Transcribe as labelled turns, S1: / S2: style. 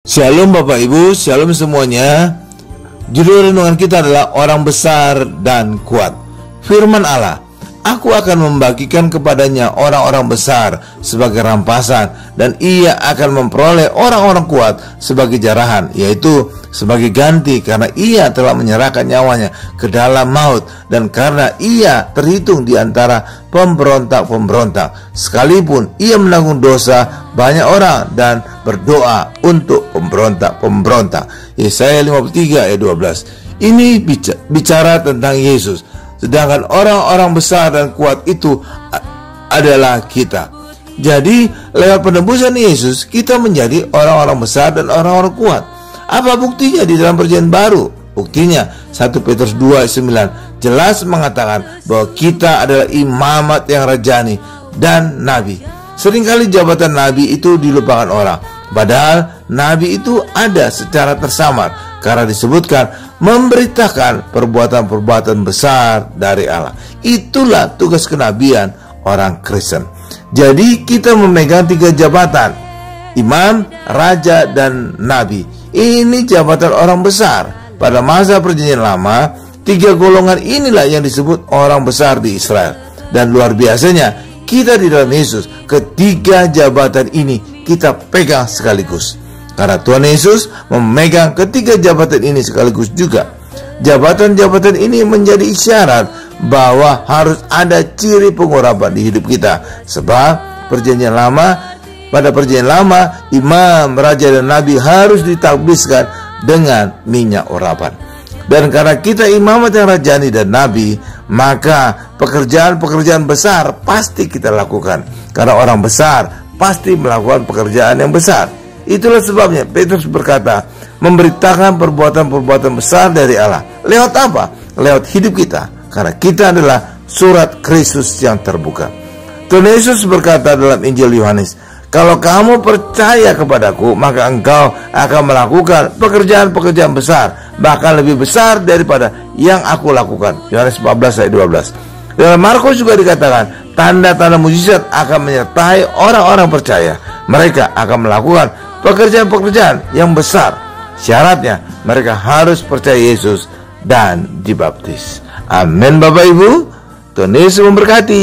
S1: Shalom Bapak Ibu, shalom semuanya. Judul renungan kita adalah orang besar dan kuat. Firman Allah, aku akan membagikan kepadanya orang-orang besar sebagai rampasan, dan ia akan memperoleh orang-orang kuat sebagai jarahan, yaitu sebagai ganti karena ia telah menyerahkan nyawanya ke dalam maut, dan karena ia terhitung di antara pemberontak-pemberontak, sekalipun ia menanggung dosa banyak orang dan berdoa untuk pemberontak-pemberontak. Yesaya 53 ayat 12. Ini bicara tentang Yesus, sedangkan orang-orang besar dan kuat itu adalah kita. Jadi lewat penebusan Yesus kita menjadi orang-orang besar dan orang-orang kuat. Apa buktinya di dalam perjanjian baru? Buktinya 1 Petrus 2 ayat 9 jelas mengatakan bahwa kita adalah imamat yang rajani dan nabi. Seringkali jabatan nabi itu dilupakan orang, padahal nabi itu ada secara tersamar karena disebutkan memberitakan perbuatan-perbuatan besar dari Allah. Itulah tugas kenabian orang Kristen. Jadi kita memegang 3 jabatan: imam, raja, dan nabi. Ini jabatan orang besar. Pada masa perjanjian lama, 3 golongan inilah yang disebut orang besar di Israel. Dan luar biasanya, kita di dalam Yesus, ketiga jabatan ini kita pegang sekaligus. Karena Tuhan Yesus memegang ketiga jabatan ini sekaligus juga. Jabatan-jabatan ini menjadi isyarat bahwa harus ada ciri pengurapan di hidup kita. Sebab pada perjanjian lama, imam, raja, dan nabi harus ditabiskan dengan minyak urapan. Dan karena kita imamat yang rajani dan nabi, maka pekerjaan-pekerjaan besar pasti kita lakukan. Karena orang besar pasti melakukan pekerjaan yang besar. Itulah sebabnya Petrus berkata, memberitakan perbuatan-perbuatan besar dari Allah. Lewat apa? Lewat hidup kita. Karena kita adalah surat Kristus yang terbuka. Tuhan Yesus berkata dalam Injil Yohanes, kalau kamu percaya kepadaku, maka engkau akan melakukan pekerjaan-pekerjaan besar, bahkan lebih besar daripada yang aku lakukan. Yohanes 14 ayat 12. Dalam Markus juga dikatakan, tanda-tanda mujizat akan menyertai orang-orang percaya. Mereka akan melakukan pekerjaan-pekerjaan yang besar. Syaratnya mereka harus percaya Yesus dan dibaptis. Amin Bapak Ibu. Tuhan Yesus memberkati.